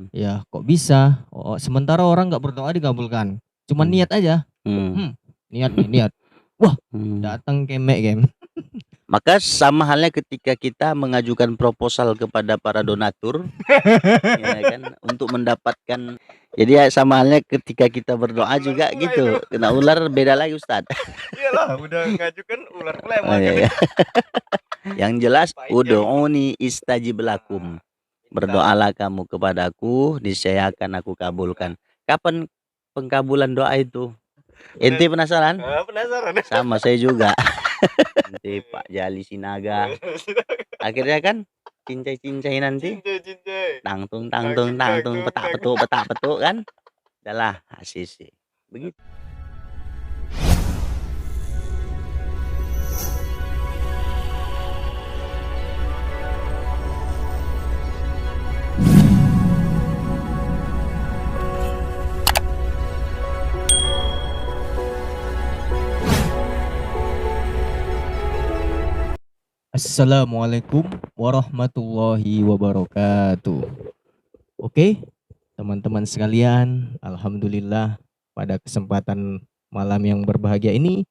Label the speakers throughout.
Speaker 1: Ya kok bisa? Sementara orang nggak berdoa dikabulkan. Cuma niat aja. Niat nih, niat. Wah, datang kemek game.
Speaker 2: Maka sama halnya ketika kita mengajukan proposal kepada para donatur, ya kan, untuk mendapatkan. Jadi ya sama halnya ketika kita berdoa juga gitu. Kena ular beda lagi Ustadz.
Speaker 1: Iyalah, udah ngajukan ular pula yang
Speaker 2: Oh,
Speaker 1: makan.
Speaker 2: iya. Yang jelas, ud'uni istajib lakum. Berdoalah kamu kepadaku, niscaya akan aku kabulkan. Kapan pengkabulan doa itu? Ente penasaran?
Speaker 1: Penasaran.
Speaker 2: Sama saya juga. Nanti Pak Jali Sinaga. Akhirnya kan cincai-cincai nanti. Tangtung petak petuk kan. Adalah asisi. Begitu.
Speaker 1: Assalamualaikum warahmatullahi wabarakatuh. Oke, teman-teman sekalian, alhamdulillah pada kesempatan malam yang berbahagia ini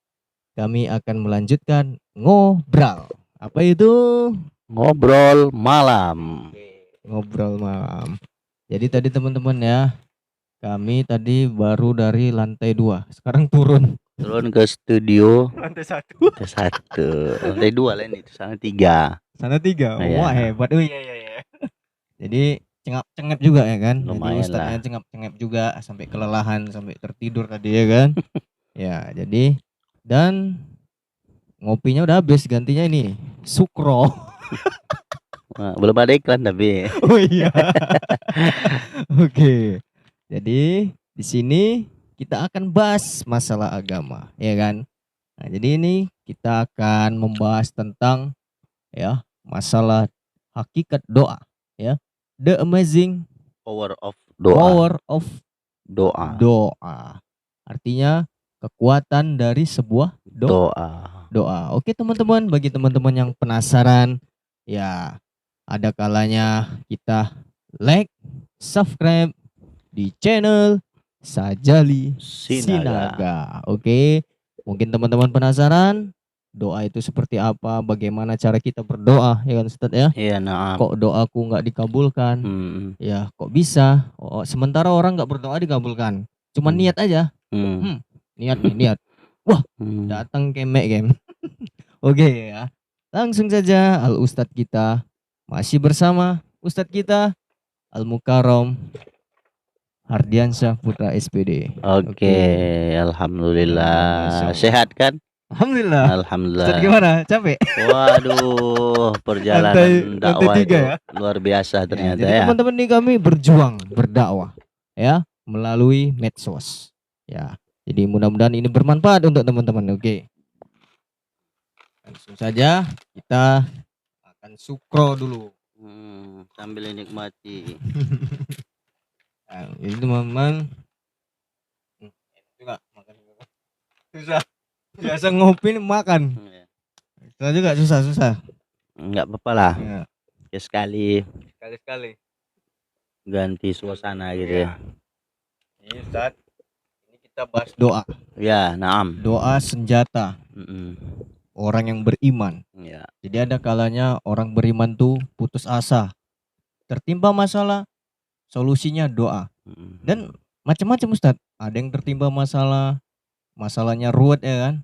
Speaker 1: kami akan melanjutkan ngobrol. Apa itu?
Speaker 2: Ngobrol malam.
Speaker 1: Ngobrol malam. Jadi tadi teman-teman ya, kami tadi baru dari lantai 2, sekarang turun
Speaker 2: ke studio
Speaker 1: lantai 1.
Speaker 2: Lantai 2 lain itu, sana 3.
Speaker 1: Sana 3.
Speaker 2: Iya.
Speaker 1: Wah, hebat. Oh iya. Jadi cengap-cengap juga ya kan. Jadi
Speaker 2: Lumayan
Speaker 1: ustadznya
Speaker 2: lah.
Speaker 1: cengap-cengap juga sampai kelelahan, sampai tertidur tadi ya kan. Ya, jadi dan ngopinya udah habis, gantinya ini sukro.
Speaker 2: Belum ada iklan tapi.
Speaker 1: Oh iya. Oke. Jadi di sini kita akan bahas masalah agama, ya kan? Nah, jadi ini kita akan membahas tentang ya masalah hakikat doa, ya. The amazing
Speaker 2: Power of
Speaker 1: doa.
Speaker 2: doa.
Speaker 1: Artinya kekuatan dari sebuah doa. Oke teman-teman, bagi teman-teman yang penasaran, ya ada kalanya kita like, subscribe di channel Sajali Sinaga. Oke, mungkin teman-teman penasaran doa itu seperti apa, bagaimana cara kita berdoa, ya kan Ustadz ya?
Speaker 2: Iya, nah.
Speaker 1: Kok doaku nggak dikabulkan? Ya kok bisa? Sementara orang nggak berdoa dikabulkan. Cuma niat aja. Niat nih, niat. Wah, datang kemek game. Oke ya. Langsung saja Al Ustadz kita masih bersama Ustadz kita Al Mukarrom Hardiansyah Putra SPD.
Speaker 2: Oke. Alhamdulillah. Sehat kan?
Speaker 1: Alhamdulillah.
Speaker 2: Alhamdulillah.
Speaker 1: Ustadz gimana? Capek?
Speaker 2: Waduh, perjalanan dakwah itu ya? Luar biasa ternyata
Speaker 1: ya. Jadi teman-teman nih kami berjuang berdakwah ya melalui medsos. Ya. Jadi mudah-mudahan ini bermanfaat untuk teman-teman. Oke. Langsung saja kita akan sukro dulu.
Speaker 2: Sambil nikmati.
Speaker 1: Nah, ini teman-teman juga makan susah. Biasa ngopi makan. Susah juga, susah.
Speaker 2: Enggak apa-apa lah.
Speaker 1: Ya.
Speaker 2: Ya sekali ganti suasana gitu ya.
Speaker 1: Ini Ustaz, ini kita bahas doa.
Speaker 2: Ya, naam.
Speaker 1: Doa senjata. Orang yang beriman.
Speaker 2: Ya.
Speaker 1: Jadi ada kalanya orang beriman tuh putus asa, tertimpa masalah, solusinya doa. Dan macam-macam Ustadz. Ada yang tertimpa masalahnya ruwet ya kan.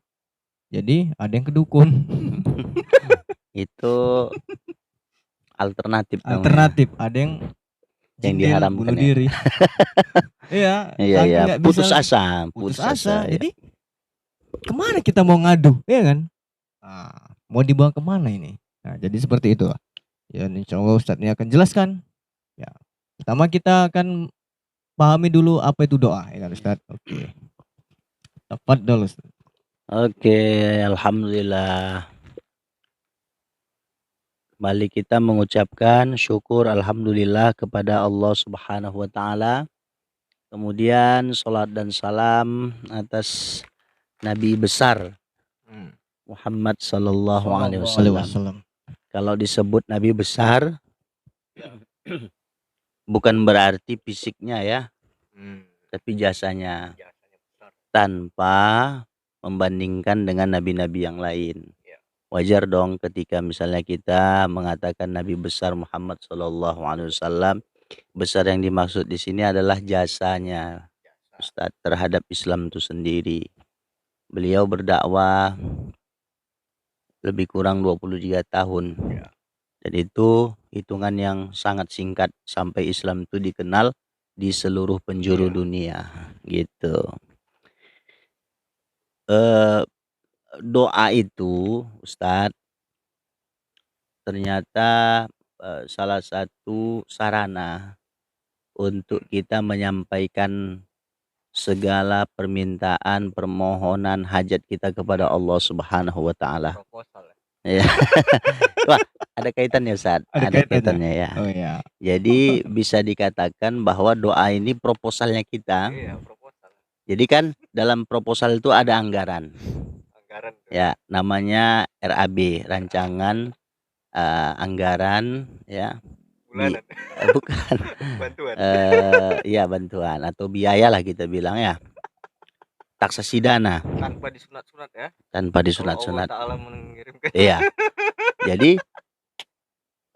Speaker 1: Jadi ada yang kedukun.
Speaker 2: Itu alternatif.
Speaker 1: Ada yang
Speaker 2: diharamkan
Speaker 1: bunuh diri. Iya.
Speaker 2: Putus asa.
Speaker 1: Jadi kemana kita mau ngadu, ya kan? Nah, mau dibawa kemana ini? Nah, jadi seperti itu. Ya, insya Allah Ustadznya akan jelaskan. Ya, pertama kita akan pahami dulu apa itu doa, ya kan Ustadz? Oke. Tepat dulu.
Speaker 2: Oke, alhamdulillah. Kembali kita mengucapkan syukur alhamdulillah kepada Allah Subhanahu wa taala. Kemudian salat dan salam atas Nabi besar Muhammad sallallahu alaihi wasallam. Kalau disebut Nabi besar Bukan berarti fisiknya ya, tapi jasanya. Tanpa membandingkan dengan nabi-nabi yang lain. Wajar dong ketika misalnya kita mengatakan Nabi besar Muhammad SAW. Besar yang dimaksud di sini adalah jasanya Ustadz terhadap Islam itu sendiri. Beliau berdakwah lebih kurang 23 tahun. Dan itu hitungan yang sangat singkat sampai Islam itu dikenal di seluruh penjuru dunia gitu. Doa itu Ustadz ternyata salah satu sarana untuk kita menyampaikan segala permintaan, permohonan, hajat kita kepada Allah Subhanahu wa taala. Ya. Wah, ada kaitannya Ustadz. Ada kaitannya ya.
Speaker 1: Oh ya.
Speaker 2: Jadi bisa dikatakan bahwa doa ini proposalnya kita. Jadi kan dalam proposal itu ada anggaran. Ya, namanya RAB, rancangan anggaran ya. Bukan.
Speaker 3: Bantuan.
Speaker 2: Ya bantuan atau biaya lah kita bilang ya. Taksasi dana.
Speaker 3: Tanpa disunat-sunat ya.
Speaker 2: Tanpa disunat-sunat.
Speaker 3: Allah Ta'ala mengirimkan.
Speaker 2: Iya. Jadi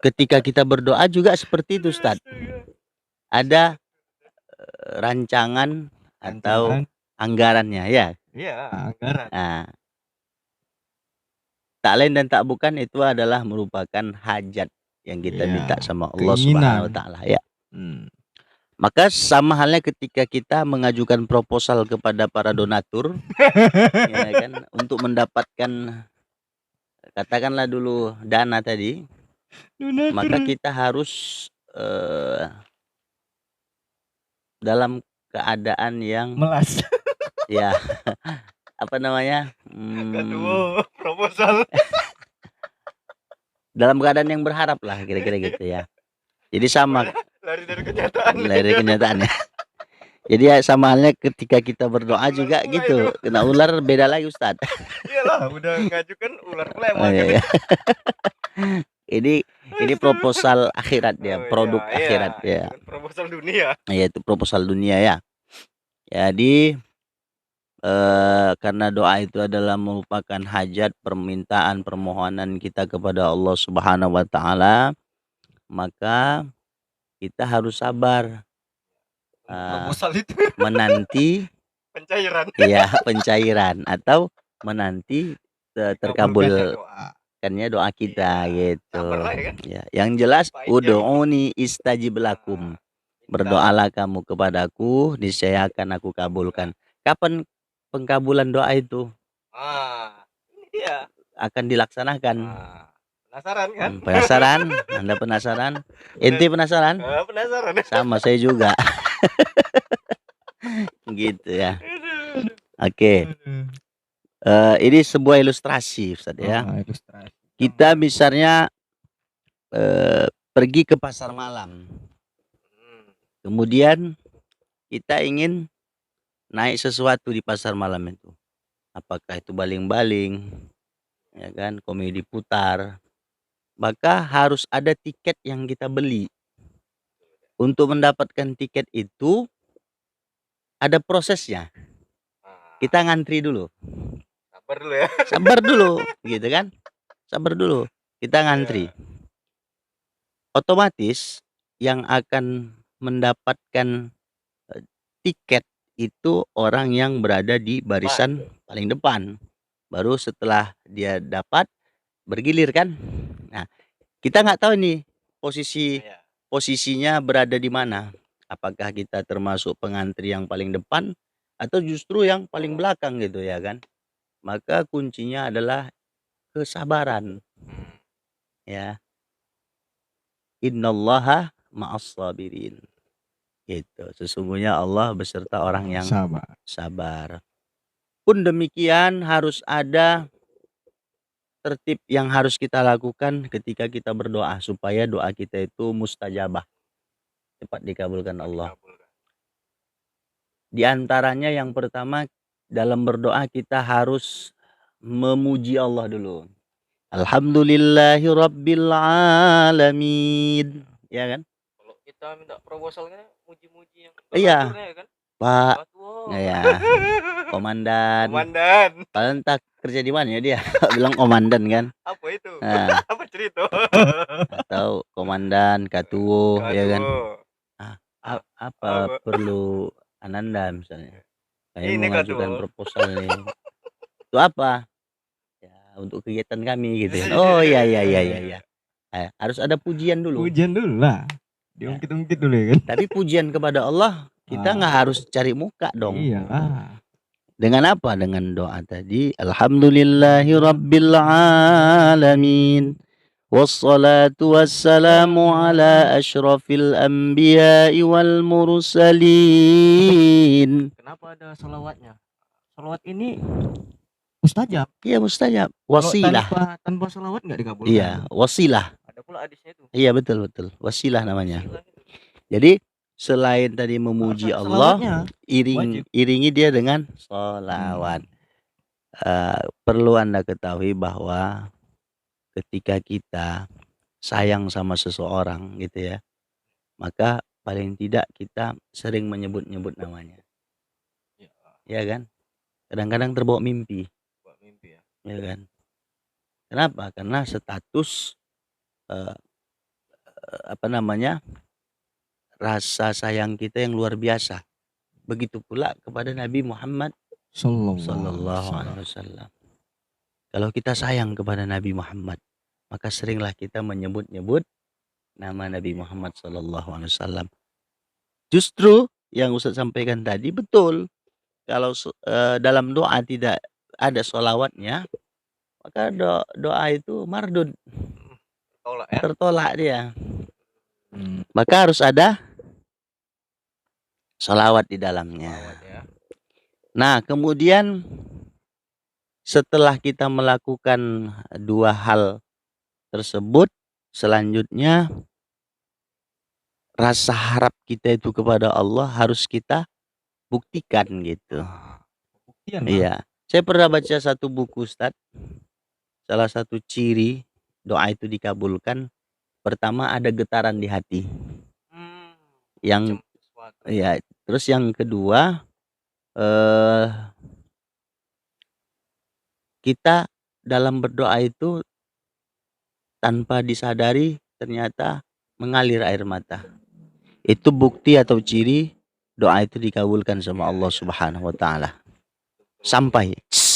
Speaker 2: ketika kita berdoa juga seperti itu Ustaz. Ada rancangan atau anggarannya ya.
Speaker 3: Iya, anggaran.
Speaker 2: Nah, tak lain dan tak bukan itu adalah merupakan hajat yang kita minta sama Allah Subhanahu wa taala ya. Maka sama halnya ketika kita mengajukan proposal kepada para donatur ya kan untuk mendapatkan katakanlah dulu dana tadi, maka kita harus dalam keadaan yang
Speaker 1: melas.
Speaker 2: Ya, apa namanya?
Speaker 3: Proposal.
Speaker 2: Dalam keadaan yang berharap lah kira-kira gitu ya. Jadi sama.
Speaker 3: Lari dari kenyataan.
Speaker 2: Lari dari kenyataannya. Jadi ya sama halnya ketika kita berdoa juga gitu. Kena ular beda lagi Ustadz.
Speaker 3: Iyalah, udah ngajukan ular kelewat.
Speaker 2: Oh, iya. Ini proposal akhirat ya, produk akhirat ya.
Speaker 3: Proposal dunia.
Speaker 2: Ya itu proposal dunia ya. Jadi karena doa itu adalah merupakan hajat, permintaan, permohonan kita kepada Allah Subhanahu wa taala, maka kita harus sabar.
Speaker 3: Proposal itu
Speaker 2: menanti
Speaker 3: pencairan.
Speaker 2: Iya, pencairan atau menanti terkabulkannya doa kita gitu. Ya, yang jelas ud'uni istajib lakum. Berdoalah kamu kepadaku, niscaya akan aku kabulkan. Kapan pengkabulan doa itu?
Speaker 3: Iya.
Speaker 2: Akan dilaksanakan.
Speaker 3: Penasaran kan?
Speaker 2: Penasaran? Anda penasaran? Ente penasaran?
Speaker 3: Penasaran.
Speaker 2: Sama saya juga. Gitu ya. Oke. Ini sebuah ilustrasi Ustaz ya.
Speaker 1: Ilustrasi.
Speaker 2: Kita misalnya pergi ke pasar malam. Kemudian kita ingin naik sesuatu di pasar malam itu. Apakah itu baling-baling, ya kan, komedi putar. Maka harus ada tiket yang kita beli. Untuk mendapatkan tiket itu ada prosesnya. Kita ngantri dulu.
Speaker 3: Sabar dulu ya.
Speaker 2: Sabar dulu, gitu kan? Sabar dulu. Kita ngantri. Otomatis yang akan mendapatkan tiket itu orang yang berada di barisan paling depan. Baru setelah dia dapat bergilir kan. Nah, kita nggak tahu nih posisinya berada di mana. Apakah kita termasuk pengantri yang paling depan atau justru yang paling belakang gitu ya kan. Maka kuncinya adalah kesabaran. Ya. Innallaha ma'as sabirin. Gitu. Sesungguhnya Allah beserta orang yang sabar. Pun demikian harus ada tertib yang harus kita lakukan ketika kita berdoa supaya doa kita itu mustajabah, cepat dikabulkan Allah. Di antaranya yang pertama dalam berdoa kita harus memuji Allah dulu. Alhamdulillahirabbil alamin, ya kan?
Speaker 3: kita minta proposal kan muji-muji yang
Speaker 2: Iya.
Speaker 3: donaturnya ya kan.
Speaker 2: Pak,
Speaker 3: Batu.
Speaker 2: ya, komandan.
Speaker 3: Komandan.
Speaker 2: Padahal entah kerja di mana ya dia. Bilang komandan kan.
Speaker 3: Apa itu?
Speaker 2: Nah,
Speaker 3: Apa cerita?
Speaker 2: atau komandan, katuo, ya kan.
Speaker 3: Katuo.
Speaker 2: Apa
Speaker 3: Apa?
Speaker 2: perlu Ananda misalnya. Saya
Speaker 3: Ini
Speaker 2: mau ngajukan
Speaker 3: katuo.
Speaker 2: proposal nih. Itu apa? Ya, untuk kegiatan kami gitu kan. Oh iya. Harus ada pujian dulu.
Speaker 1: Pujian dulu lah. Diungkit-ungkit dulu ya kan.
Speaker 2: Tapi pujian kepada Allah kita nggak harus cari muka dong.
Speaker 1: Iyalah.
Speaker 2: Dengan apa? Dengan doa tadi. Alhamdulillahi Rabbil Alamin. Wassalatu wassalamu ala ashrafil anbiya'i wal mursalin.
Speaker 1: Kenapa ada sholawatnya? Sholawat ini mustajab.
Speaker 2: Iya mustajab. Wasilah.
Speaker 1: Tanpa sholawat nggak dikabulkan.
Speaker 2: Iya, wasilah.
Speaker 3: Ada pula hadisnya itu.
Speaker 2: Iya betul. Wasilah namanya.
Speaker 3: Wasilah itu.
Speaker 2: Jadi selain tadi memuji Allah, iringi dia dengan sholawat. Perlu Anda ketahui bahwa ketika kita sayang sama seseorang gitu ya, maka paling tidak kita sering menyebut-nyebut namanya. Ya kan? Kadang-kadang terbawa mimpi. Ya kan? Kenapa? Karena status rasa sayang kita yang luar biasa. Begitu pula kepada Nabi Muhammad sallallahu alaihi wasallam. Kalau kita sayang kepada Nabi Muhammad, maka seringlah kita menyebut-nyebut nama Nabi Muhammad sallallahu alaihi wasallam. Justru yang Ustaz sampaikan tadi betul. Kalau dalam doa tidak ada sholawatnya, maka doa itu mardud. Tertolak dia. Maka harus ada sholawat di dalamnya. Nah, kemudian setelah kita melakukan dua hal tersebut, selanjutnya rasa harap kita itu kepada Allah harus kita buktikan gitu. Iya. Saya pernah baca satu buku Ustaz. Salah satu ciri doa itu dikabulkan, pertama ada getaran di hati. Yang ya, terus yang kedua kita dalam berdoa itu tanpa disadari ternyata mengalir air mata. Itu bukti atau ciri doa itu dikabulkan sama Allah Subhanahu wa taala. Sampai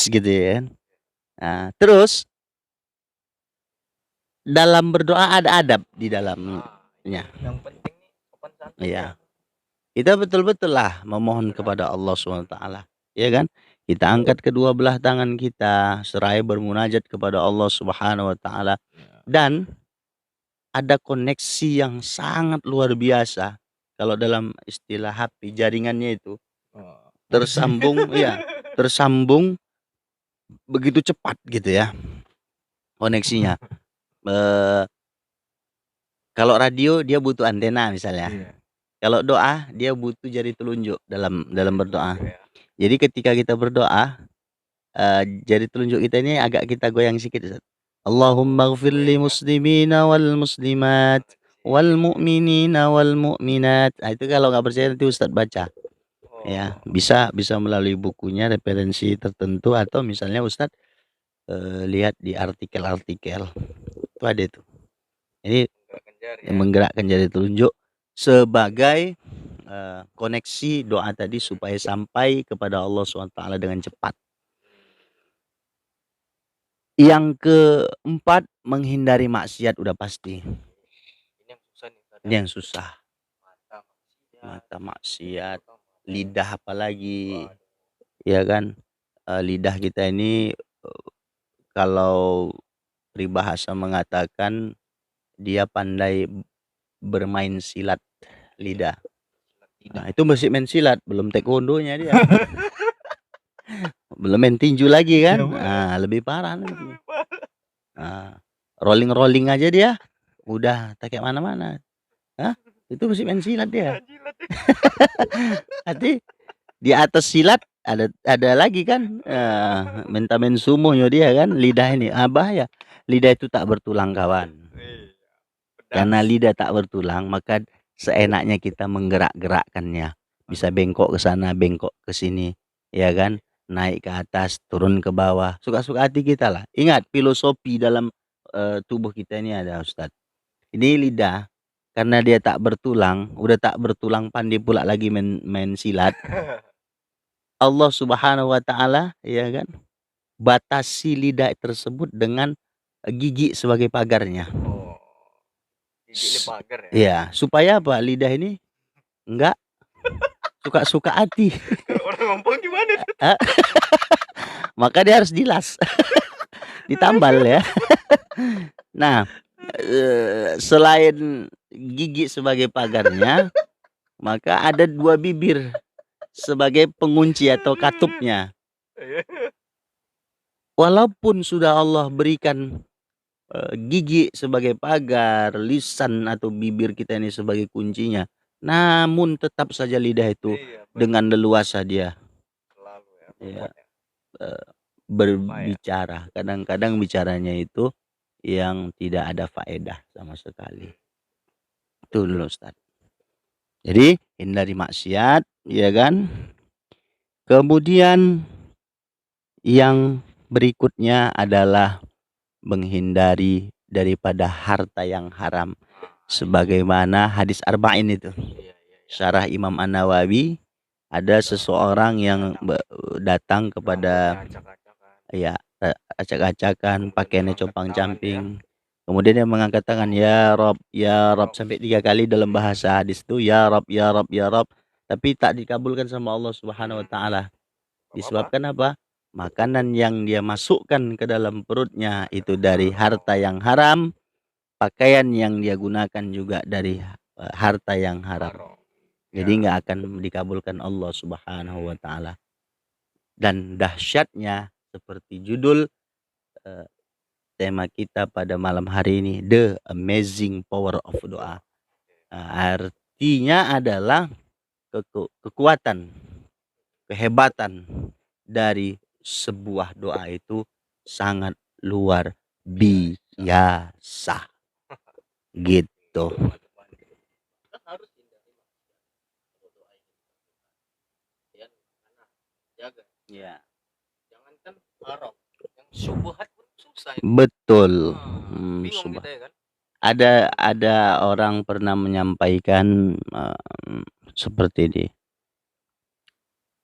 Speaker 2: gitu ya. Nah, terus dalam berdoa ada adab di dalamnya.
Speaker 3: Yang penting sopan santun.
Speaker 2: Iya. Kita betul-betul lah memohon kepada Allah Subhanahu wa taala, ya kan? Kita angkat kedua belah tangan kita seraya bermunajat kepada Allah Subhanahu wa taala, dan ada koneksi yang sangat luar biasa. Kalau dalam istilah HP, jaringannya itu tersambung ya, tersambung begitu cepat gitu ya koneksinya. Kalau radio dia butuh antena misalnya. Kalau doa dia butuh jari telunjuk dalam berdoa. Jadi ketika kita berdoa, jari telunjuk kita ini agak kita goyang sedikit, Ustaz. Allahumma ighfir li muslimina wal muslimat wal mu'minina wal mu'minat. Nah, itu kalau nggak percaya nanti Ustaz baca. Ya, bisa melalui bukunya, referensi tertentu, atau misalnya Ustaz lihat di artikel-artikel. Itu ada itu. Ini menggerakkan jari telunjuk sebagai koneksi doa tadi supaya sampai kepada Allah SWT dengan cepat. Yang keempat, menghindari maksiat udah pasti. Ini yang susah. Mata maksiat, lidah apalagi. Ya kan? Lidah kita ini kalau peribahasa mengatakan dia pandai bermain silat lidah. Nah, itu masih main silat, belum taekwondonya dia. Belum main tinju lagi kan? Nah, lebih parah lagi. Nah, rolling aja dia udah tak kayak mana-mana. Hah? Itu masih main silat dia. Nanti di atas silat ada lagi kan? Minta main sumo dia kan, lidah ini. Bahaya. Lidah itu tak bertulang kawan. Karena lidah tak bertulang, maka seenaknya kita menggerak-gerakkannya. Bisa bengkok ke sana, bengkok ke sini, ya kan? Naik ke atas, turun ke bawah. Suka-suka hati kita lah. Ingat, filosofi dalam tubuh kita ini ada, Ustadz. Ini lidah, karena dia tak bertulang, udah tak bertulang pandai pula lagi main silat. Allah Subhanahu wa Ta'ala, ya kan, batasi lidah tersebut dengan gigi sebagai pagarnya.
Speaker 3: Oh. Gigi ini pagar ya.
Speaker 2: Ya, supaya apa? Lidah ini enggak suka-suka hati.
Speaker 3: Kalau orang ngomong gimana tuh?
Speaker 2: Maka dia harus dilas. Ditambal ya. Nah, selain gigi sebagai pagarnya, maka ada dua bibir sebagai pengunci atau katupnya. Walaupun sudah Allah berikan gigi sebagai pagar, lisan atau bibir kita ini sebagai kuncinya, namun tetap saja lidah itu dengan leluasa dia berbicara. Kadang-kadang bicaranya itu yang tidak ada faedah sama sekali. Itu dulu, Ustaz. Jadi hindari maksiat, ya kan? Kemudian yang berikutnya adalah menghindari daripada harta yang haram, sebagaimana hadis arba'in itu. Syarah Imam An-Nawawi, ada seseorang yang datang kepada acak-acakan, pakaiannya compang-camping. Kemudian dia mengangkat tangan, ya Rob sampai 3 kali dalam bahasa hadis itu, ya Rob, tapi tak dikabulkan sama Allah Subhanahu wa Ta'ala. Disebabkan apa? Makanan yang dia masukkan ke dalam perutnya itu dari harta yang haram, pakaian yang dia gunakan juga dari harta yang haram. Jadi nggak akan dikabulkan Allah Subhanahu wa Ta'ala. Dan dahsyatnya, seperti judul tema kita pada malam hari ini, The Amazing Power of Doa. Artinya adalah kekuatan, kehebatan dari sebuah doa itu sangat luar biasa. Gitu. Ya.
Speaker 3: Jangankan haram, yang syubhat pun susah.
Speaker 2: Betul.
Speaker 3: Bingung kita ya kan?
Speaker 2: Ada orang pernah menyampaikan seperti ini.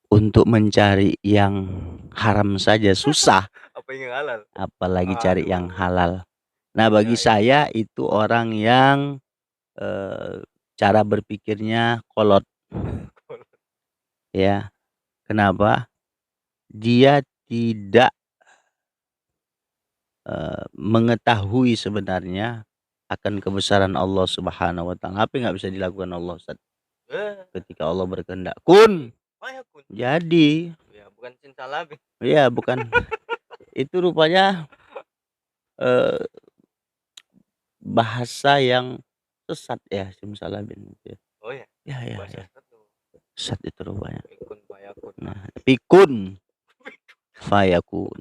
Speaker 2: Untuk mencari yang haram saja susah,
Speaker 3: Apa yang halal?
Speaker 2: apalagi cari yang halal. Nah, bagi saya itu orang yang cara berpikirnya kolot. Ya. Kenapa? Dia tidak mengetahui sebenarnya akan kebesaran Allah Subhanahu wa Ta'ala. Apa yang nggak bisa dilakukan Allah, Ustaz? Ketika Allah berkehendak, kun, jadi.
Speaker 3: Ya, bukan cinta labin.
Speaker 2: Iya, bukan. Itu rupanya bahasa yang sesat ya, simsalabim.
Speaker 3: Oh ya.
Speaker 2: Ya. Sesat itu rupanya.
Speaker 3: Kun fayakun.
Speaker 2: Nah, tapi kun fayakun.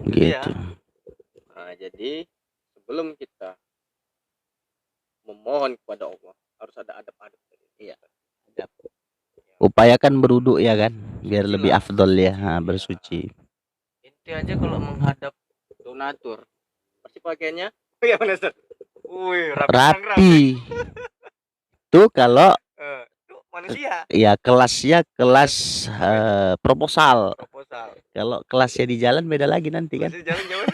Speaker 2: Gitu.
Speaker 3: Ya. Nah, jadi sebelum kita memohon kepada Allah harus ada adab-adab. Iya. Adab.
Speaker 2: Upayakan berwudu ya kan, biar lebih afdol ya, bersuci.
Speaker 3: Inti aja kalau menghadap donatur, pasti pakainya ya mana Ustaz? Wih,
Speaker 2: rapi. Tuh kalau
Speaker 3: manusia.
Speaker 2: Ya kelasnya kelas proposal. Kalau kelasnya di jalan beda lagi nanti kan.
Speaker 3: Di jalan gimana?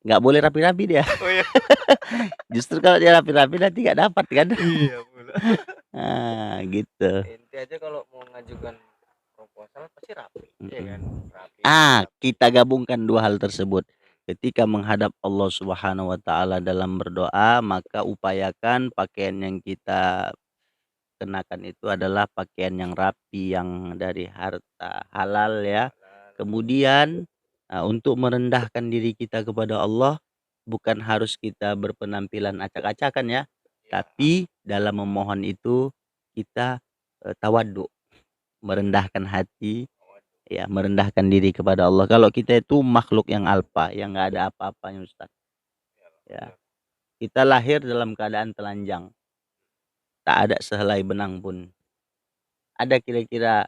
Speaker 2: Nggak boleh rapi-rapi dia.
Speaker 3: Oh iya.
Speaker 2: Justru kalau dia rapi-rapi nanti nggak dapat kan.
Speaker 3: Iya pula.
Speaker 2: Nah, gitu.
Speaker 3: Inti aja kalau mau ngajukan proposal pasti rapi, ya kan? Rapi.
Speaker 2: Kita gabungkan dua hal tersebut. Ketika menghadap Allah Subhanahu wa Ta'ala dalam berdoa, maka upayakan pakaian yang kita kenakan itu adalah pakaian yang rapi, yang dari harta halal ya. Kemudian untuk merendahkan diri kita kepada Allah, bukan harus kita berpenampilan acak-acakan ya, tapi dalam memohon itu kita tawadhu, merendahkan hati ya, merendahkan diri kepada Allah. Kalau kita itu makhluk yang alpa, yang nggak ada apa-apanya, Ustaz. Ya. Kita lahir dalam keadaan telanjang. tak ada sehelai benang pun. Ada kira-kira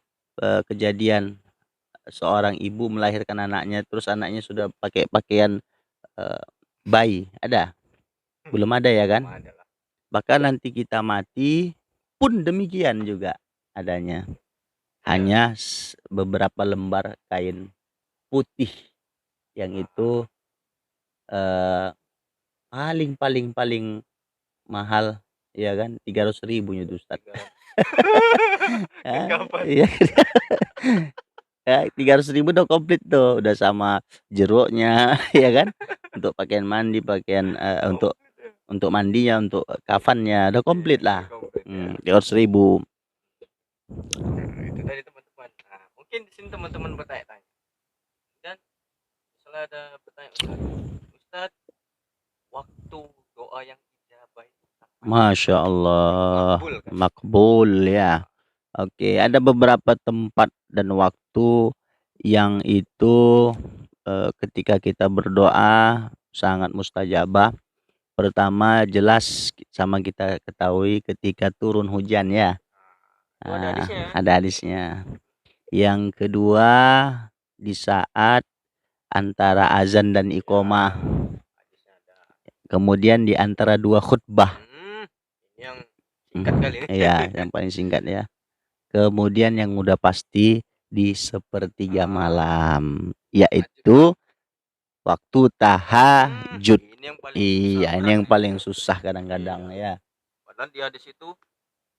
Speaker 2: kejadian seorang ibu melahirkan anaknya, terus anaknya sudah pakai pakaian bayi, ada? Belum ada ya kan? Bahkan nanti kita mati pun demikian juga adanya. Hanya beberapa lembar kain putih yang itu paling mahal, ya kan, 300.000 itu Ustaz. Iya. Ya, 300.000 udah komplit tuh, udah sama jeruknya, ya kan, untuk pakaian mandi, pakaian untuk mandinya, untuk kafannya, udah komplit lah. 300.000.
Speaker 3: Itu tadi teman-teman. Nah, mungkin di sini teman-teman bertanya-tanya. Dan setelah ada pertanyaan Ustaz, waktu doa yang dijabah itu
Speaker 2: Masya Allah,
Speaker 3: makbul kan?
Speaker 2: makbul ya. Oke, ada beberapa tempat dan waktu yang itu ketika kita berdoa sangat mustajabah. Pertama jelas sama kita ketahui ketika turun hujan ya.
Speaker 3: Ada hadisnya.
Speaker 2: Ada hadisnya. Yang kedua di saat antara azan dan iqomah. Kemudian di antara dua khutbah.
Speaker 3: Yang singkat kali ini.
Speaker 2: Iya, yang paling singkat ya. Kemudian yang udah pasti di sepertiga malam, yaitu waktu tahajud. Iya, ini yang paling susah kadang-kadang ya.
Speaker 3: Padahal di hadis itu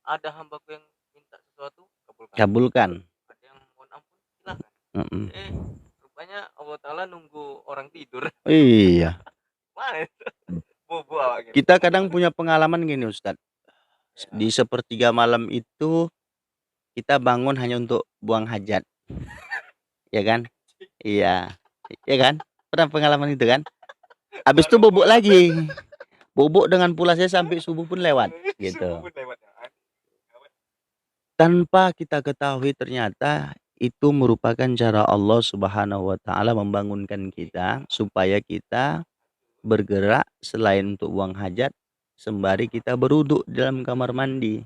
Speaker 3: ada hambaku yang minta sesuatu,
Speaker 2: kabulkan.
Speaker 3: Ada yang mohon ampun, silakan. Rupanya Allah Ta'ala nunggu orang tidur.
Speaker 2: Iya.
Speaker 3: Mana itu? Bobo
Speaker 2: Kita kadang punya pengalaman gini Ustadz. Di sepertiga malam itu kita bangun hanya untuk buang hajat. Ya kan? Iya. Ya kan? Pernah pengalaman itu kan? Habis itu bobok lagi. Bobok dengan pulasnya sampai subuh pun lewat gitu. Tanpa kita ketahui ternyata itu merupakan cara Allah Subhanahu wa taala membangunkan kita supaya kita bergerak selain untuk buang hajat sembari kita berwudu dalam kamar mandi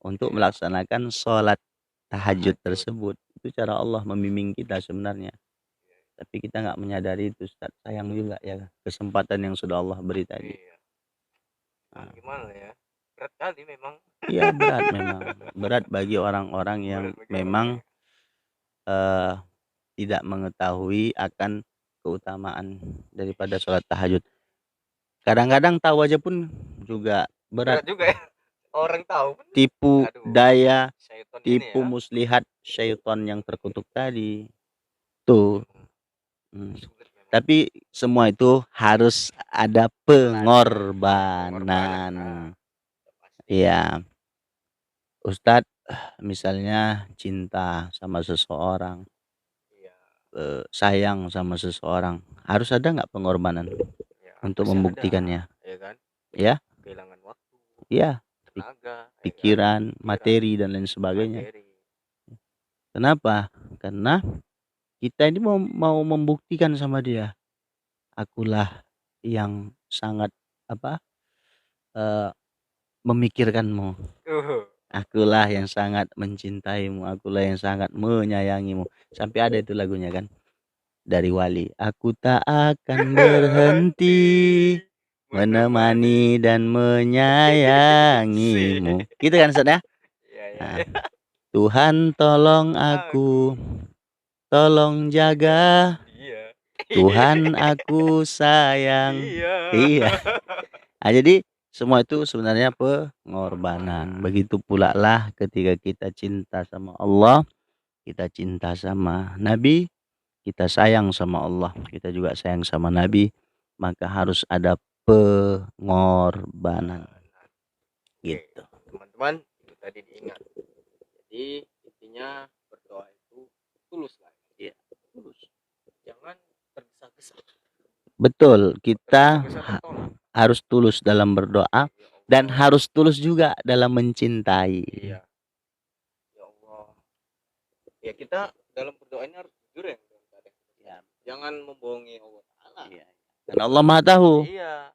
Speaker 2: untuk melaksanakan sholat tahajud tersebut. Itu cara Allah membimbing kita sebenarnya. Tapi kita nggak menyadari itu Ustaz. Sayang juga ya kesempatan yang sudah Allah beri tadi.
Speaker 3: Gimana ya? Berat kali memang.
Speaker 2: Iya berat memang. Berat bagi orang-orang yang memang tidak mengetahui akan keutamaan daripada sholat tahajud. Kadang-kadang tahu aja pun juga berat
Speaker 3: juga ya. Orang tahu pun
Speaker 2: tipu daya, tipu
Speaker 3: ya.
Speaker 2: muslihat syaitan yang terkutuk tadi tuh. Tapi semua itu harus ada pengorbanan. Iya. Ustadz misalnya cinta sama seseorang, sayang sama seseorang, harus ada nggak pengorbanan untuk membuktikannya?
Speaker 3: Ya kan?
Speaker 2: Ya.
Speaker 3: Kehilangan waktu.
Speaker 2: Iya.
Speaker 3: Tenaga,
Speaker 2: pikiran, materi dan lain sebagainya. Kenapa? Karena kita ini mau membuktikan sama dia, akulah yang sangat memikirkanmu. Akulah yang sangat mencintaimu, akulah yang sangat menyayangimu. Sampai ada itu lagunya kan dari Wali. Aku tak akan berhenti menemani dan menyayangimu. Gitu kan Ustaz ya? Nah, Tuhan tolong aku, tolong jaga. Tuhan aku sayang. Iya. Nah, jadi semua itu sebenarnya pengorbanan. Begitu pula lah ketika kita cinta sama Allah, kita cinta sama Nabi, kita sayang sama Allah, kita juga sayang sama Nabi, maka harus ada pengorbanan. Gitu.
Speaker 3: Teman-teman, itu tadi diingat. Jadi intinya berdoa itu tulus lah.
Speaker 2: Iya, tulus.
Speaker 3: Jangan tergesa-gesa.
Speaker 2: Betul, kita harus tulus dalam berdoa dan harus tulus juga dalam mencintai.
Speaker 3: Iya. Ya Allah. Ya kita dalam berdoa ini harus jujur ya. Jangan membohongi Allah Ta'ala.
Speaker 2: Iya. Dan Allah Maha tahu.
Speaker 3: Iya.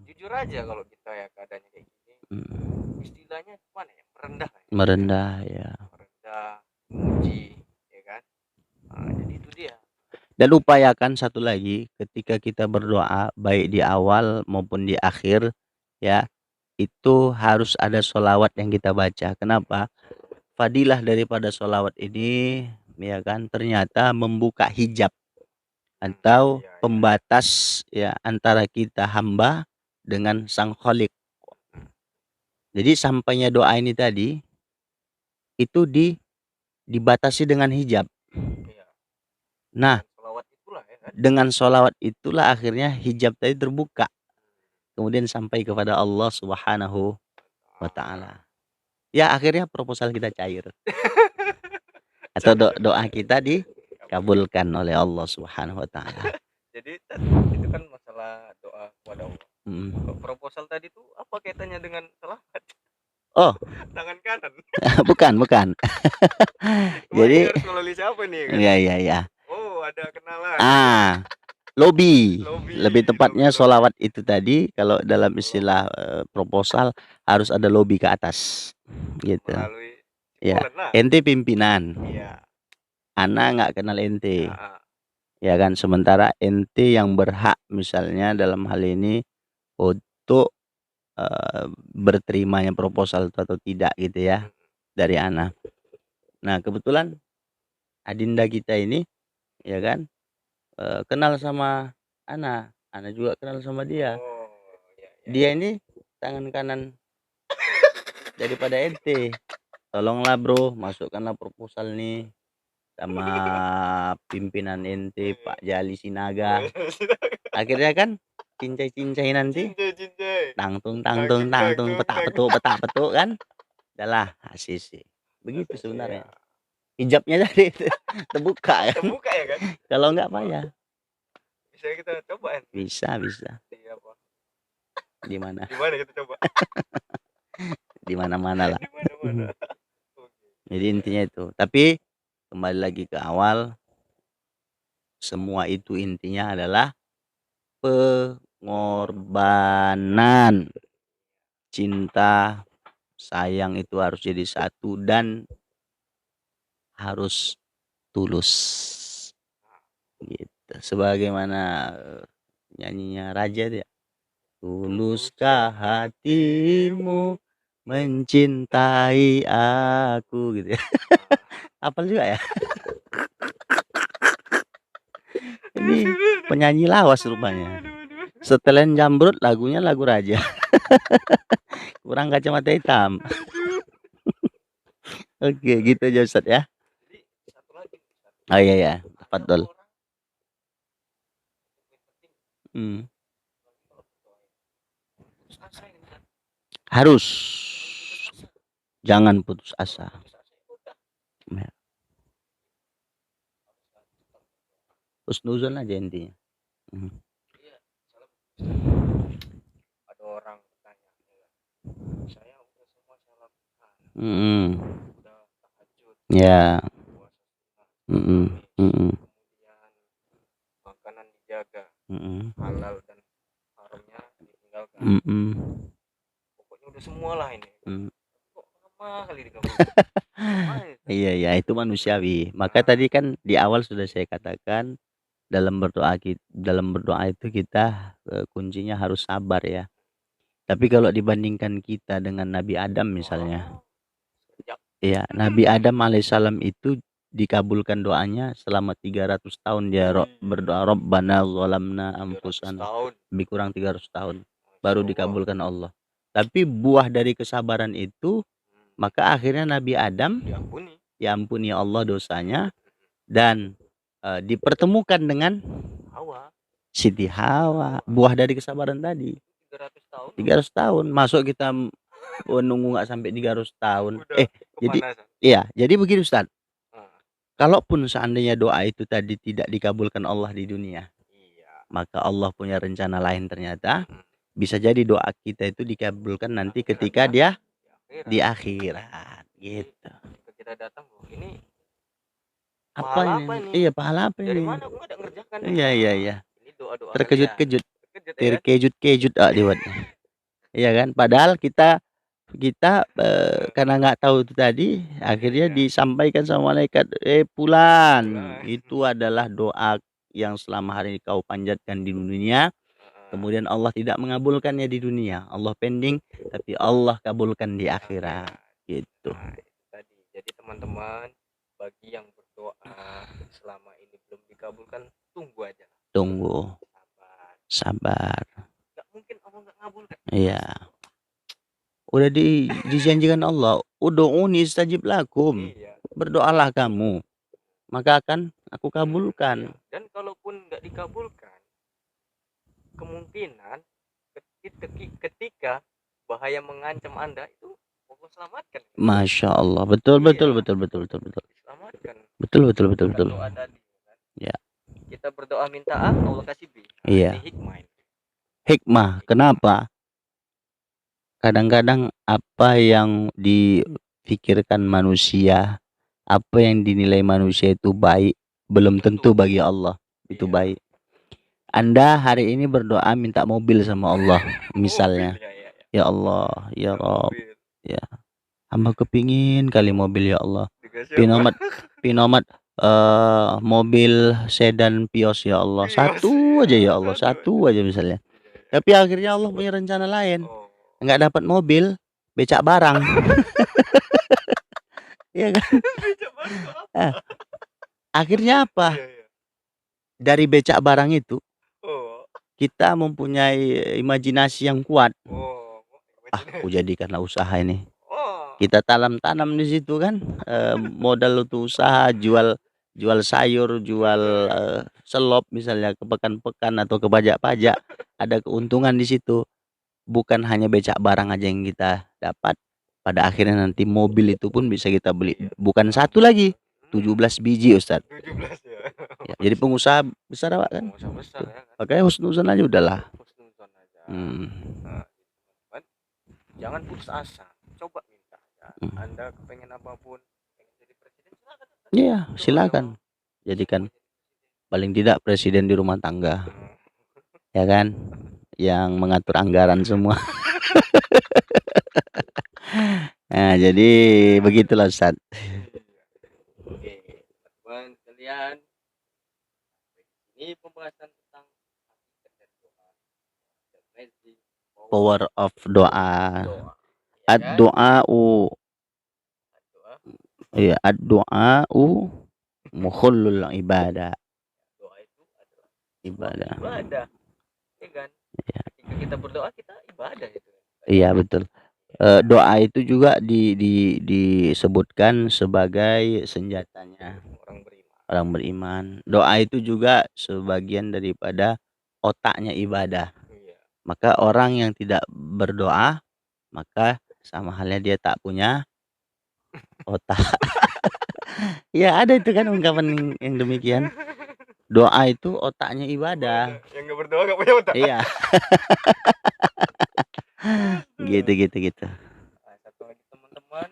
Speaker 3: Jujur aja kalau kita ya keadaannya kayak gini. istilahnya mana ya, merendah ya.
Speaker 2: Merendah ya.
Speaker 3: Merendah, memuji, ya kan. Jadi itu dia.
Speaker 2: Dan upayakan satu lagi, ketika kita berdoa baik di awal maupun di akhir ya, itu harus ada sholawat yang kita baca. Kenapa? Fadilah daripada sholawat ini ya kan ternyata membuka hijab atau
Speaker 3: Iya, iya.
Speaker 2: pembatas ya antara kita hamba dengan Sang Khalik. Jadi sampainya doa ini tadi itu dibatasi dengan hijab.
Speaker 3: Iya.
Speaker 2: Nah,
Speaker 3: Sholawat itulah ya kan.
Speaker 2: dengan sholawat itulah akhirnya hijab tadi terbuka. Kemudian sampai kepada Allah Subhanahu wa Ta'ala. Ya akhirnya proposal kita cair. Atau doa kita dikabulkan oleh Allah Subhanahu wa Ta'ala.
Speaker 3: Jadi itu kan masalah doa kepada Allah. Kok proposal tadi tuh apa kaitannya dengan selamat?
Speaker 2: Oh,
Speaker 3: Tangan kanan.
Speaker 2: bukan. Jadi
Speaker 3: harus melalui siapa nih kan?
Speaker 2: Iya.
Speaker 3: Oh, ada kenalan.
Speaker 2: Lobby.
Speaker 3: Lobby,
Speaker 2: Lebih tepatnya
Speaker 3: lobby.
Speaker 2: sholawat itu tadi kalau dalam istilah proposal harus ada lobby ke atas. Gitu.
Speaker 3: Melalui
Speaker 2: Ya,
Speaker 3: lah.
Speaker 2: ente pimpinan.
Speaker 3: Iya.
Speaker 2: Ana nggak kenal ente.
Speaker 3: Ya.
Speaker 2: Ya kan, sementara ente yang berhak misalnya dalam hal ini untuk berterimanya proposal itu atau tidak gitu ya dari Ana. Nah kebetulan adinda kita ini ya kan kenal sama Ana juga kenal sama dia.
Speaker 3: Oh, iya.
Speaker 2: Dia ini tangan kanan daripada ente. Tolonglah bro, masukkanlah proposal nih sama pimpinan ente Pak Jali Sinaga. Akhirnya kan cincai nanti tangtung petak petuk kan adalah sisi begitu sebenarnya hijabnya tadi terbuka kan kalau enggak payah
Speaker 3: bisa kita coba
Speaker 2: bisa di mana
Speaker 3: kita coba
Speaker 2: di mana-mana lah jadi intinya itu tapi kembali lagi ke awal semua itu intinya adalah pengorbanan cinta sayang itu harus jadi satu dan harus tulus gitu sebagaimana nyanyinya Raja dia tuluskah hatimu mencintai aku gitu ya apal juga ya ini penyanyi lawas rupanya setelan jambrut lagunya lagu Raja kurang kacamata hitam oke gitu aja Ustadz ya oh iya tafadhol harus jangan putus asa husnuzon aja intinya
Speaker 3: ada orang bertanya saya udah semua saya lakukan udah tahajud
Speaker 2: ya
Speaker 3: kemudian makanan dijaga halal dan haramnya ditinggalkan pokoknya udah semua lah ini kok lama kali dikabulkan
Speaker 2: iya itu manusiawi maka tadi kan di awal sudah saya katakan dalam berdoa itu kita kuncinya harus sabar ya tapi kalau dibandingkan kita dengan Nabi Adam misalnya ya Nabi Adam alaihissalam itu dikabulkan doanya selama 300 tahun dia berdoa Rabbana zalamna anfusana lebih kurang 300 tahun baru dikabulkan Allah tapi buah dari kesabaran itu maka akhirnya Nabi Adam diampuni Allah dosanya dan dipertemukan dengan Siti Hawa buah dari kesabaran tadi 300 tahun masuk kita nunggu nggak sampai 300 tahun jadi begini Ustaz kalaupun seandainya doa itu tadi tidak dikabulkan Allah di dunia maka Allah punya rencana lain ternyata bisa jadi doa kita itu dikabulkan nanti ketika dia di akhirat gitu
Speaker 3: kita datang ini
Speaker 2: apa ini? Iya pahala apa ini?
Speaker 3: Dari mana aku ada ngerjakan?
Speaker 2: Iya.
Speaker 3: Ini doa-doa.
Speaker 2: Terkejut-kejut. Terkejut-kejut dibuat. Iya kan? Padahal kita kita karena nggak tahu itu tadi, akhirnya
Speaker 3: Iya.
Speaker 2: disampaikan sama malaikat, Fulan,
Speaker 3: Fulan."
Speaker 2: itu adalah doa yang selama hari ini kau panjatkan di dunia,
Speaker 3: Heeh.
Speaker 2: kemudian Allah tidak mengabulkannya di dunia. Allah pending, tapi Allah kabulkan di akhirat, gitu.
Speaker 3: Nah, itu tadi. Jadi teman-teman, bagi yang berdoa selama ini belum dikabulkan, tunggu aja.
Speaker 2: Tunggu,
Speaker 3: Sabar.
Speaker 2: sabar.
Speaker 3: Nggak mungkin Allah nggak ngabulkan.
Speaker 2: Iya. Udah dijanjikan Allah, ud'uni istajib lakum.
Speaker 3: Iya.
Speaker 2: Berdoalah kamu, maka akan aku kabulkan.
Speaker 3: Dan kalaupun nggak dikabulkan, kemungkinan ketika bahaya mengancam Anda itu Allah selamatkan.
Speaker 2: Masya Allah, betul
Speaker 3: Iya.
Speaker 2: betul betul betul betul betul.
Speaker 3: Diselamatkan.
Speaker 2: Betul betul betul betul.
Speaker 3: Doa tadi, kan?
Speaker 2: Ya.
Speaker 3: Kita berdoa minta A, Allah kasih B. Nah,
Speaker 2: Iya.
Speaker 3: ini hikmah.
Speaker 2: Hikmah, kenapa? Kadang-kadang apa yang dipikirkan manusia, apa yang dinilai manusia itu baik, belum tentu bagi Allah itu
Speaker 3: Iya.
Speaker 2: baik. Anda hari ini berdoa minta mobil sama Allah, misalnya.
Speaker 3: Mobil, ya.
Speaker 2: Ya Allah, ya Rob,
Speaker 3: Mobil.
Speaker 2: ya. Hamba kepingin kali mobil, ya Allah.
Speaker 3: Dikasih apa?
Speaker 2: Pinomat mobil sedan Vios, ya Allah.
Speaker 3: Vios,
Speaker 2: Satu aja ya Allah,
Speaker 3: satu
Speaker 2: satu aja misalnya. Tapi akhirnya Allah punya rencana lain.
Speaker 3: Oh.
Speaker 2: Nggak dapat mobil, becak barang. Iya kan?
Speaker 3: Becak barang itu apa?
Speaker 2: Nah, akhirnya apa?
Speaker 3: Iya, iya.
Speaker 2: Dari becak barang itu
Speaker 3: Oh.
Speaker 2: kita mempunyai imajinasi yang kuat.
Speaker 3: Oh.
Speaker 2: Aku jadikanlah usaha ini.
Speaker 3: Oh.
Speaker 2: Kita tanam di situ kan, modal untuk usaha jual sayur, jual selop misalnya ke pekan-pekan atau ke pajak-pajak, ada keuntungan di situ. Bukan hanya becak barang aja yang kita dapat, pada akhirnya nanti mobil itu pun bisa kita beli. Bukan satu lagi, 17 biji Ustadz.
Speaker 3: 17 ya.
Speaker 2: Ya, jadi pengusaha besar Pak kan.
Speaker 3: Pengusaha besar ya kan.
Speaker 2: Makanya husnuzon aja udahlah.
Speaker 3: Husnuzon aja.
Speaker 2: Hmm.
Speaker 3: Nah, jangan putus asa. Coba minta aja. Anda kepengen apapun, pengen jadi presiden, silakan.
Speaker 2: Iya, silakan. Jadikan paling tidak presiden di rumah tangga. Ya kan? Yang mengatur anggaran semua. Nah, jadi begitulah Ustaz.
Speaker 3: Oke, teman-teman sekalian, ini pembahasan tentang
Speaker 2: Power of doa.
Speaker 3: Ad-doa.
Speaker 2: Ad-doa'u. Iya, ad-doa'u mukhullul ibadah.
Speaker 3: Doa itu adalah
Speaker 2: Ibadah.
Speaker 3: Ibadah. Ya kan?
Speaker 2: Ya.
Speaker 3: Ketika kita berdoa, kita ibadah itu.
Speaker 2: Iya, betul. Doa itu juga disebutkan sebagai senjatanya orang beriman. Doa itu juga sebagian daripada otaknya ibadah.
Speaker 3: Iya.
Speaker 2: Maka orang yang tidak berdoa, maka sama halnya dia tak punya otak. Ya ada itu kan ungkapan yang demikian. Doa itu otaknya ibadah.
Speaker 3: Yang nggak berdoa nggak punya otak.
Speaker 2: Iya. gitu.
Speaker 3: Nah, satu lagi teman-teman,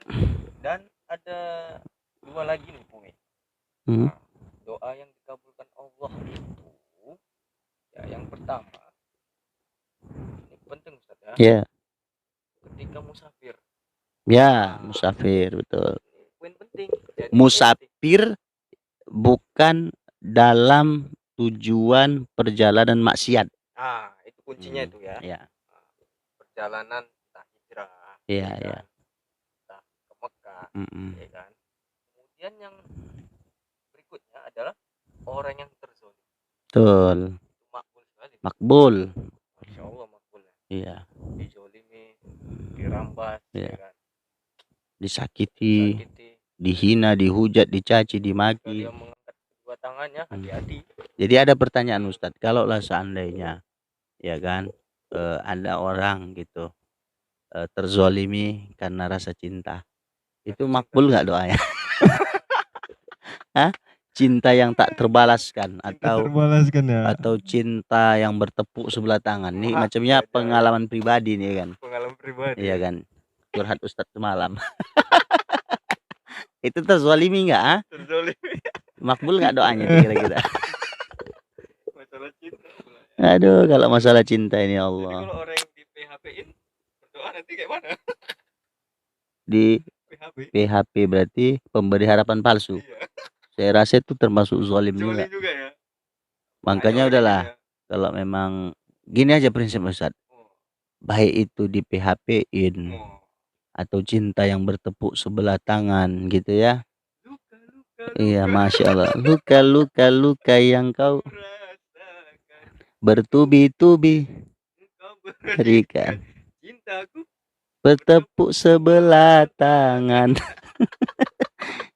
Speaker 3: dan ada dua lagi nih poin. Nah, doa yang dikabulkan Allah itu, ya yang pertama, ini penting Ustaz ya.
Speaker 2: Ya.
Speaker 3: Ketika musafir.
Speaker 2: Ya, musafir betul.
Speaker 3: Poin penting. Jadi
Speaker 2: musafir bukan dalam tujuan perjalanan maksiat.
Speaker 3: Ah, itu kuncinya itu ya.
Speaker 2: Ya.
Speaker 3: Perjalanan entah hijrah.
Speaker 2: Iya,
Speaker 3: kan?
Speaker 2: ya.
Speaker 3: Entah ke Mekah, ya kan. Kemudian yang berikutnya adalah orang yang terzolim.
Speaker 2: Betul.
Speaker 3: Makbul sekali.
Speaker 2: Makbul.
Speaker 3: Masya Allah makbul.
Speaker 2: Iya.
Speaker 3: Dijolimi, dirampas,
Speaker 2: ya
Speaker 3: kan.
Speaker 2: Disakiti, dihina, dihujat, dicaci, dimaki.
Speaker 3: Dia mengangkat kedua tangannya, hati-hati.
Speaker 2: Jadi ada pertanyaan Ustadz, kalaulah seandainya ya kan ada orang gitu terzolimi karena rasa cinta, itu makbul nggak doanya? Hah? Cinta yang tak terbalaskan atau atau cinta yang bertepuk sebelah tangan. Ini macamnya pengalaman pribadi nih kan.
Speaker 3: Pengalaman pribadi.
Speaker 2: Iya kan. Curhat Ustadz semalam. Itu terzolimi nggak? Ah?
Speaker 3: Terzolimi.
Speaker 2: Makbul nggak doanya kira-kira?
Speaker 3: Masalah cinta.
Speaker 2: Aduh, kalau masalah cinta ini Allah.
Speaker 3: Jadi kalau orang yang di PHP-in berdoa nanti kayak mana?
Speaker 2: di
Speaker 3: PHP.
Speaker 2: PHP berarti pemberi harapan palsu.
Speaker 3: Iya.
Speaker 2: Saya rasa itu termasuk zalim juga.
Speaker 3: Zalim juga ya.
Speaker 2: Makanya
Speaker 3: Ada orang
Speaker 2: udahlah,
Speaker 3: kayak gitu
Speaker 2: kalau memang gini aja prinsip Ustaz.
Speaker 3: ya. Oh.
Speaker 2: Baik itu di PHP-in
Speaker 3: Oh.
Speaker 2: atau cinta yang bertepuk sebelah tangan gitu ya.
Speaker 3: Luka,
Speaker 2: Iya, Masya Allah. Luka yang kau
Speaker 3: rasakan.
Speaker 2: bertubi-tubi
Speaker 3: Engkau
Speaker 2: berikan.
Speaker 3: cintaku
Speaker 2: Bertepuk sebelah tangan.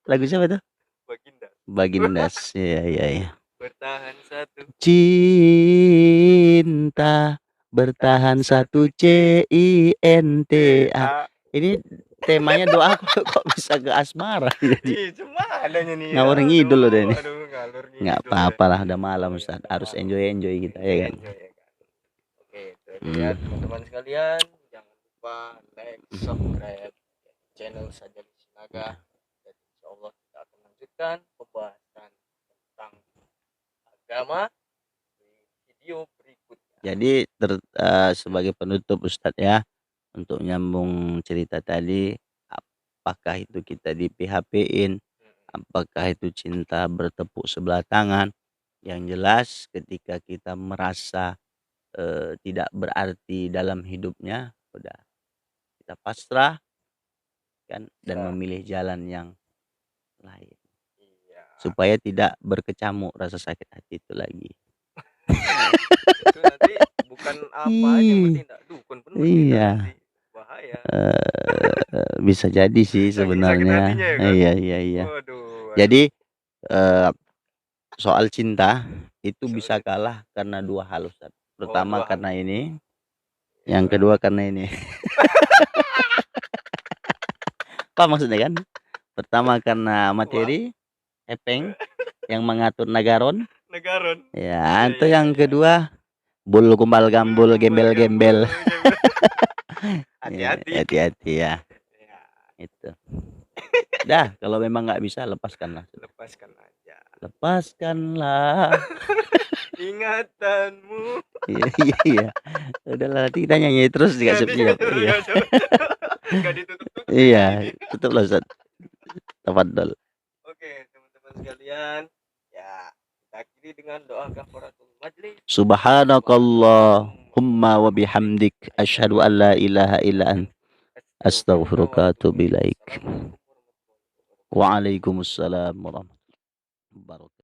Speaker 2: Lagu siapa tuh?
Speaker 3: Baginda.
Speaker 2: Bagindas. Iya.
Speaker 3: Bertahan satu.
Speaker 2: Cinta bertahan satu CINTA. Ini temanya doa kok bisa ke asmara jadi.
Speaker 3: Cuma adanya nih.
Speaker 2: Ngawur ngidul loh deh ini.
Speaker 3: Ngalur ngidul.
Speaker 2: Nggak apa-apa lah, udah malam Ustaz. Harus enjoy kita ya kan.
Speaker 3: Oke, itu ya teman-teman sekalian, jangan lupa like, subscribe channel Saja Sinaga. Dan insyaallah kita akan lanjutkan pembahasan tentang agama di video berikutnya.
Speaker 2: Jadi sebagai penutup Ustadz ya, untuk nyambung cerita tadi, apakah itu kita di PHP-in, apakah itu cinta bertepuk sebelah tangan, yang jelas ketika kita merasa tidak berarti dalam hidupnya, udah kita pasrah kan, dan memilih jalan yang lain.
Speaker 3: Iya.
Speaker 2: Supaya tidak berkecamuk rasa sakit hati itu lagi.
Speaker 3: Itu nanti bukan apa aja yang bertindak, dukun pun bertindak
Speaker 2: Iya.
Speaker 3: nanti. Bahaya.
Speaker 2: Bisa jadi sih
Speaker 3: Sakit
Speaker 2: sebenarnya.
Speaker 3: hatinya ya kan?
Speaker 2: Iya.
Speaker 3: Waduh.
Speaker 2: Jadi soal cinta itu bisa kalah karena dua hal Ustaz. Pertama
Speaker 3: dua hal.
Speaker 2: karena ini, yang kedua karena ini. Apa maksudnya kan? Pertama karena materi, epeng yang mengatur nagaron. Ya, itu yang kedua bul kumbal gambul gembel-gembel. Hati-hati ya. Itu. Dah, kalau memang nggak bisa lepaskanlah.
Speaker 3: Lepaskan aja.
Speaker 2: Lepaskanlah
Speaker 3: ingatanmu.
Speaker 2: Iya. Udahlah, nanti kita nyanyi terus juga siap-siap. Iya.
Speaker 3: Enggak ditutup.
Speaker 2: Iya, tutuplah Ustaz. Tafadhol.
Speaker 3: Oke, teman-teman sekalian, ya kita akhiri dengan doa kafaratul majlis.
Speaker 2: Subhanakallahumma wa bihamdik asyhadu an la ilaha illa ant astaghfiruka wa atubu ilaik. Waalaikumsalam warahmatullahi wabarakatuh.